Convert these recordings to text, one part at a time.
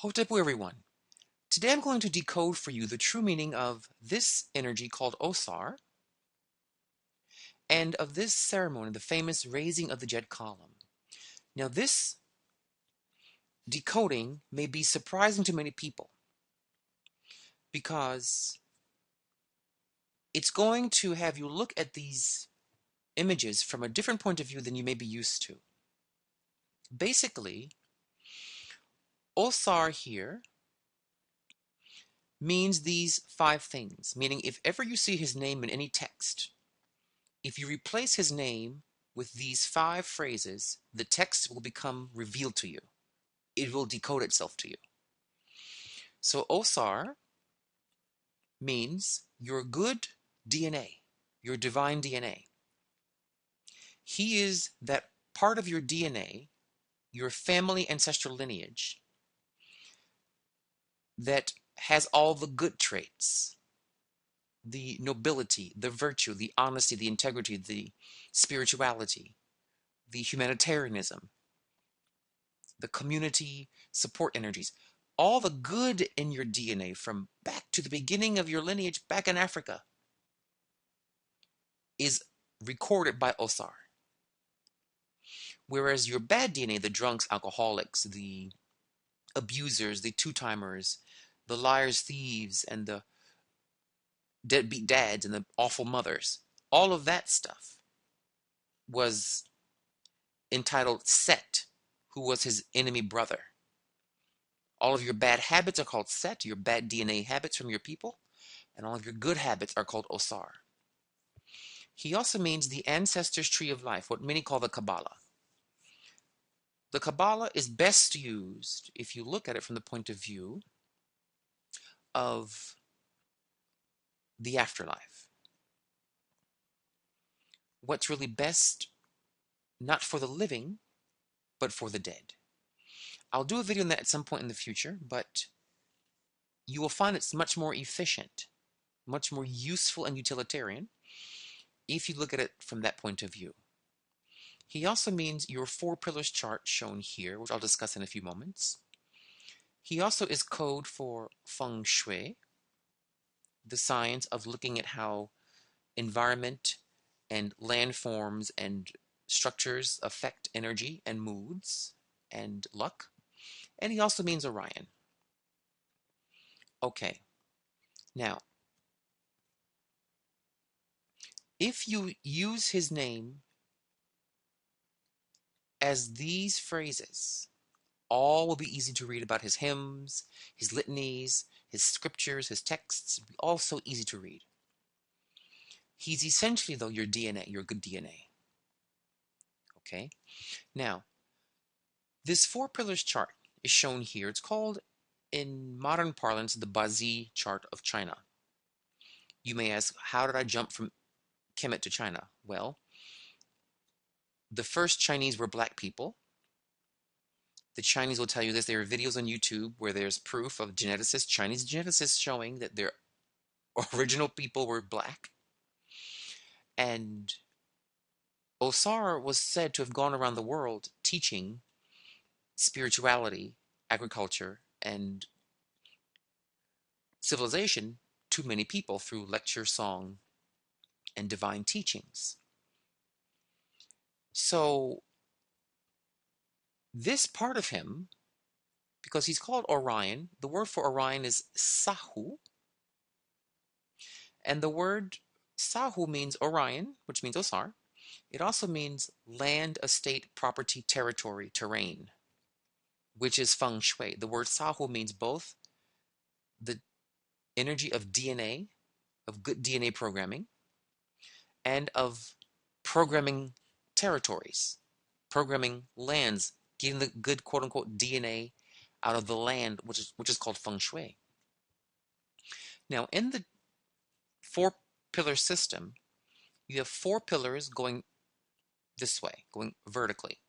Hotepu everyone. Today I'm going to decode for you the true meaning of this energy called Ausar and of this ceremony, the famous raising of the Djed column. Now this decoding may be surprising to many people because it's going to have you look at these images from a different point of view than you may be used to. Basically, Ausar here means these 5 things, meaning if ever you see his name in any text, if you replace his name with these 5 phrases, the text will become revealed to you. It will decode itself to you. So Ausar means your good DNA, your divine DNA. He is that part of your DNA, your family ancestral lineage, that has all the good traits, the nobility, the virtue, the honesty, the integrity, the spirituality, the humanitarianism, the community support energies, all the good in your DNA from back to the beginning of your lineage back in Africa is recorded by Ausar. Whereas your bad DNA, the drunks, alcoholics, the abusers, the two-timers, the liars, thieves, and the deadbeat dads and the awful mothers, all of that stuff was entitled Set, who was his enemy brother. All of your bad habits are called Set, your bad DNA habits from your people, and all of your good habits are called Ausar. He also means the ancestors' tree of life, what many call the Kabbalah. The Kabbalah is best used if you look at it from the point of view of the afterlife. What's really best, not for the living, but for the dead. I'll do a video on that at some point in the future, but you will find it's much more efficient, much more useful and utilitarian if you look at it from that point of view. He also means your 4 pillars chart shown here, which I'll discuss in a few moments. He also is code for feng shui, the science of looking at how environment and landforms and structures affect energy and moods and luck. And he also means Orion. Okay, now, if you use his name as these phrases, all will be easy to read about his hymns, his litanies, his scriptures, his texts, all so easy to read. He's essentially, though, your DNA, your good DNA. Okay? Now, this 4 pillars chart is shown here. It's called, in modern parlance, the Bazi chart of China. You may ask, how did I jump from Kemet to China? Well, the first Chinese were black people. The Chinese will tell you this. There are videos on YouTube where there's proof of geneticists, Chinese geneticists, showing that their original people were black. And Ausar was said to have gone around the world teaching spirituality, agriculture, and civilization to many people through lecture, song, and divine teachings. So this part of him, because he's called Orion, the word for Orion is Sahu, and the word Sahu means Orion, which means Ausar. It also means land, estate, property, territory, terrain, which is feng shui. The word Sahu means both the energy of DNA, of good DNA programming, and of programming territories, programming lands, getting the good quote-unquote DNA out of the land, which is called feng shui. Now, in the 4 pillar system, you have 4 pillars going this way, going vertically.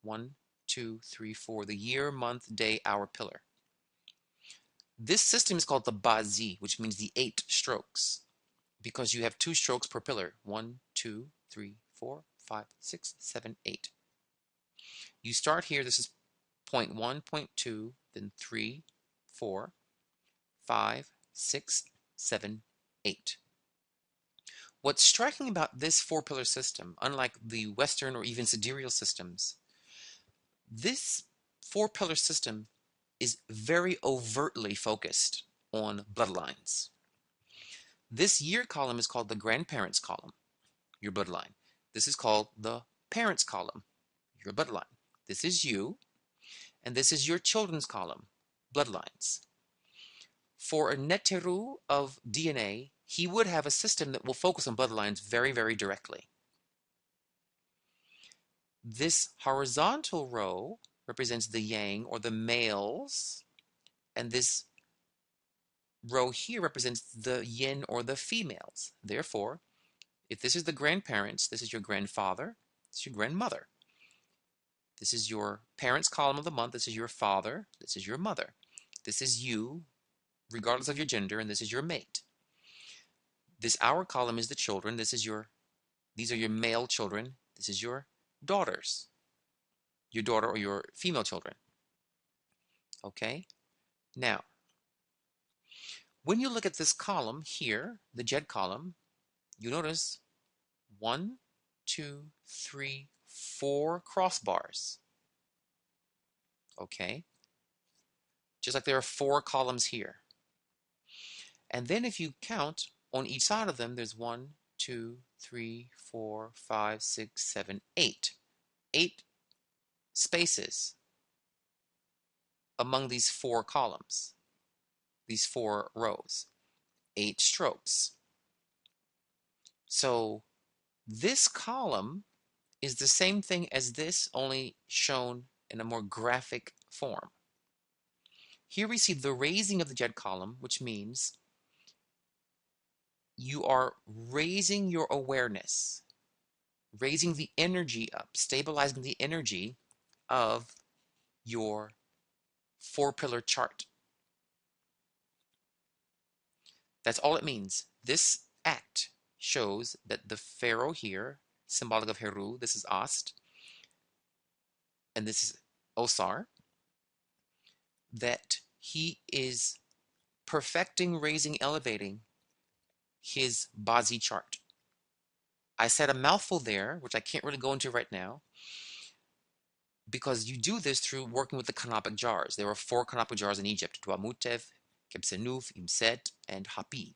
1, 2, 3, 4, the year, month, day, hour pillar. This system is called the Bazi, which means the 8 strokes, because you have 2 strokes per pillar. 1, 2, 3, 4, 5, 6, 7, 8. You start here, this is point 1, point 2, then 3, 4, 5, 6, 7, 8. What's striking about this four-pillar system, unlike the Western or even sidereal systems, this four-pillar system is very overtly focused on bloodlines. This year column is called the grandparents column, your bloodline. This is called the parents column, your bloodline. This is you, and this is your children's column, bloodlines. For a Neteru of DNA, he would have a system that will focus on bloodlines very, very directly. This horizontal row represents the yang, or the males, and this row here represents the yin, or the females. Therefore, if this is the grandparents, this is your grandfather, this is your grandmother. This is your parents' column of the month, this is your father, this is your mother. This is you, regardless of your gender, and this is your mate. This hour column is the children, these are your male children, this is your daughters, your daughter or your female children. Okay? Now, when you look at this column here, the Djed column, you notice 1, 2, 3, 4 crossbars. Okay? Just like there are 4 columns here. And then if you count on each side of them, there's 1, 2, 3, 4, 5, 6, 7, 8. 8 spaces among these 4 columns, these 4 rows. 8 strokes. So this column is the same thing as this, only shown in a more graphic form. Here we see the raising of the Djed column, which means you are raising your awareness, raising the energy up, stabilizing the energy of your 4-pillar chart. That's all it means. This act shows that the pharaoh here, symbolic of Heru, this is Ast, and this is Ausar, that he is perfecting, raising, elevating his Bazi chart. I said a mouthful there, which I can't really go into right now, because you do this through working with the Canopic Jars. There are 4 Canopic Jars in Egypt: Tuamutev, Kebsenuf, Imset, and Hapi.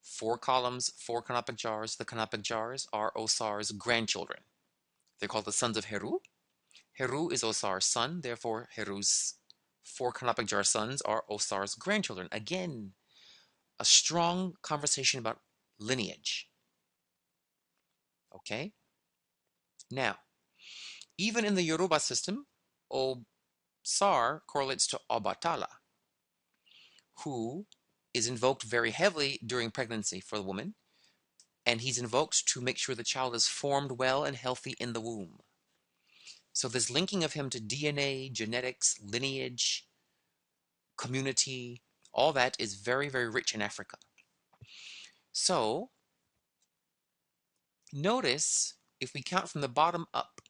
4 columns, 4 Canopic Jars. The Canopic Jars are Osar's grandchildren. They're called the sons of Heru. Heru is Osar's son, therefore Heru's 4 Canopic Jar sons are Osar's grandchildren. Again, a strong conversation about lineage. Okay? Now, even in the Yoruba system, Osar correlates to Obatala, who is invoked very heavily during pregnancy for the woman, and he's invoked to make sure the child is formed well and healthy in the womb. So this linking of him to DNA, genetics, lineage, community, all that is very, very rich in Africa. So notice, if we count from the bottom up,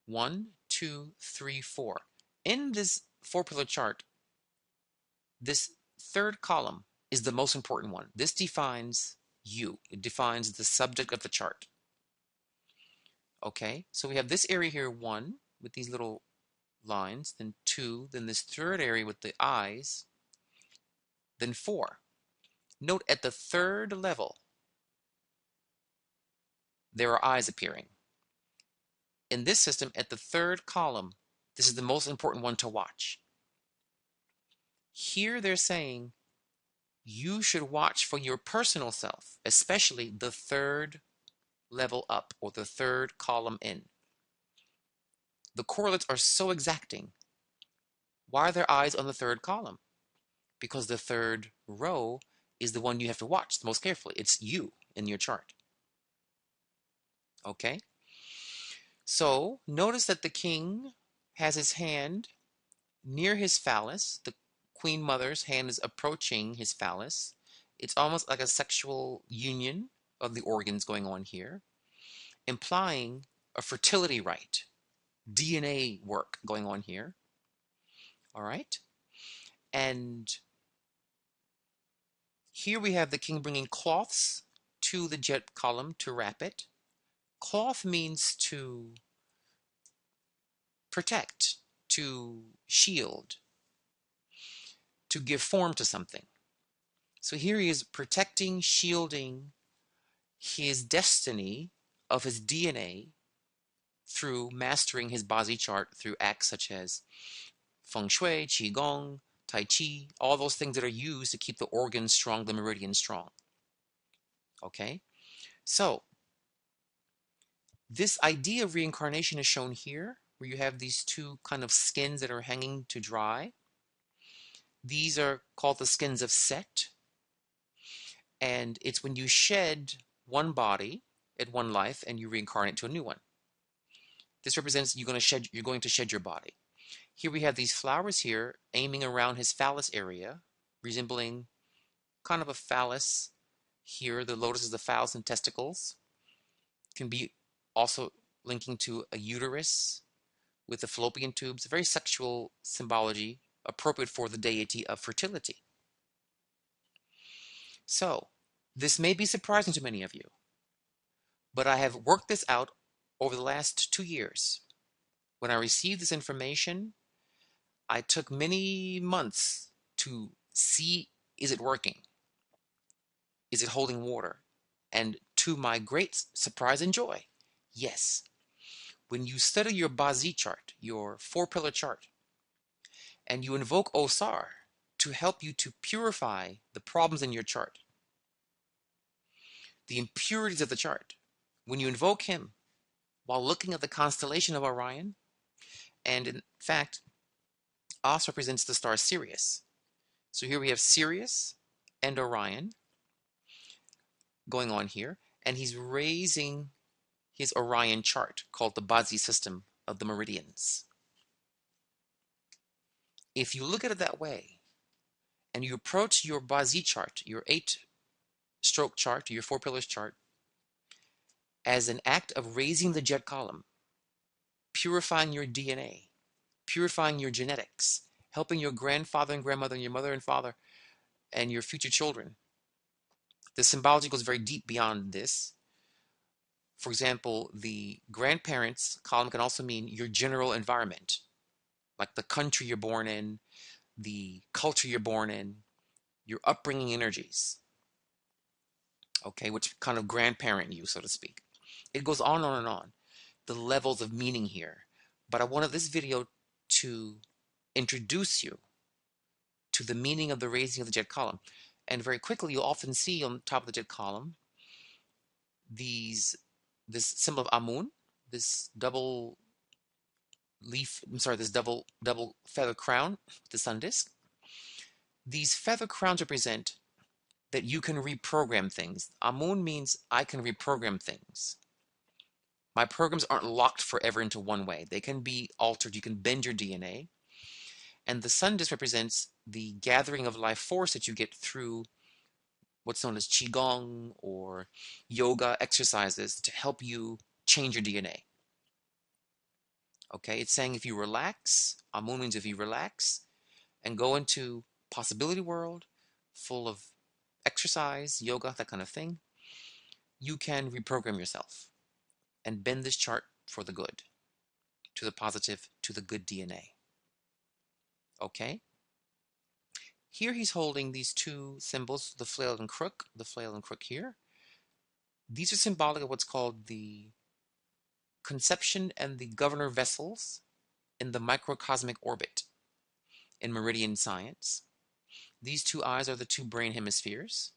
1, 2, 3, 4. In this 4-pillar chart, this 3rd column is the most important one. This defines you. It defines the subject of the chart. Okay, so we have this area here, 1, with these little lines, then 2, then this 3rd area with the eyes, then 4. Note at the 3rd level, there are eyes appearing. In this system, at the 3rd column, this is the most important one to watch. Here they're saying you should watch for your personal self, especially the 3rd level up, or the 3rd column in. The correlates are so exacting. Why are there eyes on the 3rd column? Because the 3rd row is the one you have to watch the most carefully. It's you in your chart. Okay? So notice that the king has his hand near his phallus. The Queen Mother's hand is approaching his phallus. It's almost like a sexual union of the organs going on here, implying a fertility rite, DNA work going on here. All right. And here we have the king bringing cloths to the Djed column to wrap it. Cloth means to protect, to shield, to give form to something. So here he is protecting, shielding his destiny of his DNA through mastering his Bazi chart through acts such as Feng Shui, Qigong, Tai Chi, all those things that are used to keep the organs strong, the meridians strong. Okay? So, this idea of reincarnation is shown here, where you have these two kind of skins that are hanging to dry. These are called the skins of Set, and it's when you shed one body at one life and you reincarnate to a new one. This represents you're going to shed your body. Here we have these flowers here aiming around his phallus area, resembling kind of a phallus. Here, the lotus is the phallus and testicles. Can be also linking to a uterus with the fallopian tubes, a very sexual symbology appropriate for the deity of fertility. So, this may be surprising to many of you, but I have worked this out over the last 2 years. When I received this information, I took many months to see, is it working? Is it holding water? And to my great surprise and joy, yes. When you study your Bazi chart, your 4-pillar chart, and you invoke Ausar to help you to purify the problems in your chart, the impurities of the chart, when you invoke him while looking at the constellation of Orion, and in fact, Os represents the star Sirius. So here we have Sirius and Orion going on here, and he's raising his Orion chart called the Bazi system of the meridians. If you look at it that way, and you approach your Bazi chart, your 8-stroke chart, your 4 pillars chart, as an act of raising the Djed column, purifying your DNA, purifying your genetics, helping your grandfather and grandmother and your mother and father and your future children. The symbology goes very deep beyond this. For example, the grandparents column can also mean your general environment, like the country you're born in, the culture you're born in, your upbringing energies, okay, which kind of grandparent you, so to speak. It goes on and on and on, the levels of meaning here. But I wanted this video to introduce you to the meaning of the raising of the Djed column. And very quickly, you'll often see on top of the Djed column this symbol of Amun, this double this double feather crown, the sun disk. These feather crowns represent that you can reprogram things. Amun means I can reprogram things. My programs aren't locked forever into one way. They can be altered. You can bend your DNA. And the sun disk represents the gathering of life force that you get through what's known as Qigong or yoga exercises to help you change your DNA. Okay, it's saying if you relax, Amun means if you relax and go into possibility world full of exercise, yoga, that kind of thing, you can reprogram yourself and bend this chart for the good, to the positive, to the good DNA. Okay? Here he's holding these two symbols, the flail and crook here. These are symbolic of what's called the conception and the governor vessels in the microcosmic orbit in meridian science. These two eyes are the two brain hemispheres.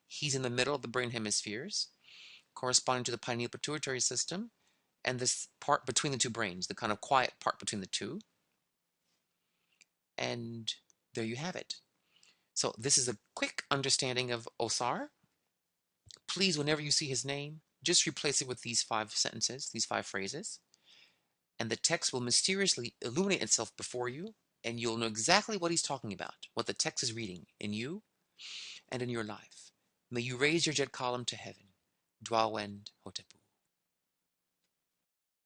He's in the middle of the brain hemispheres, corresponding to the pineal pituitary system, and this part between the two brains, the kind of quiet part between the two. And there you have it. So this is a quick understanding of Ausar. Please, whenever you see his name, just replace it with these 5 sentences, these 5 phrases, and the text will mysteriously illuminate itself before you, and you'll know exactly what he's talking about, what the text is reading in you and in your life. May you raise your Djed column to heaven. Dwawend Hotepu.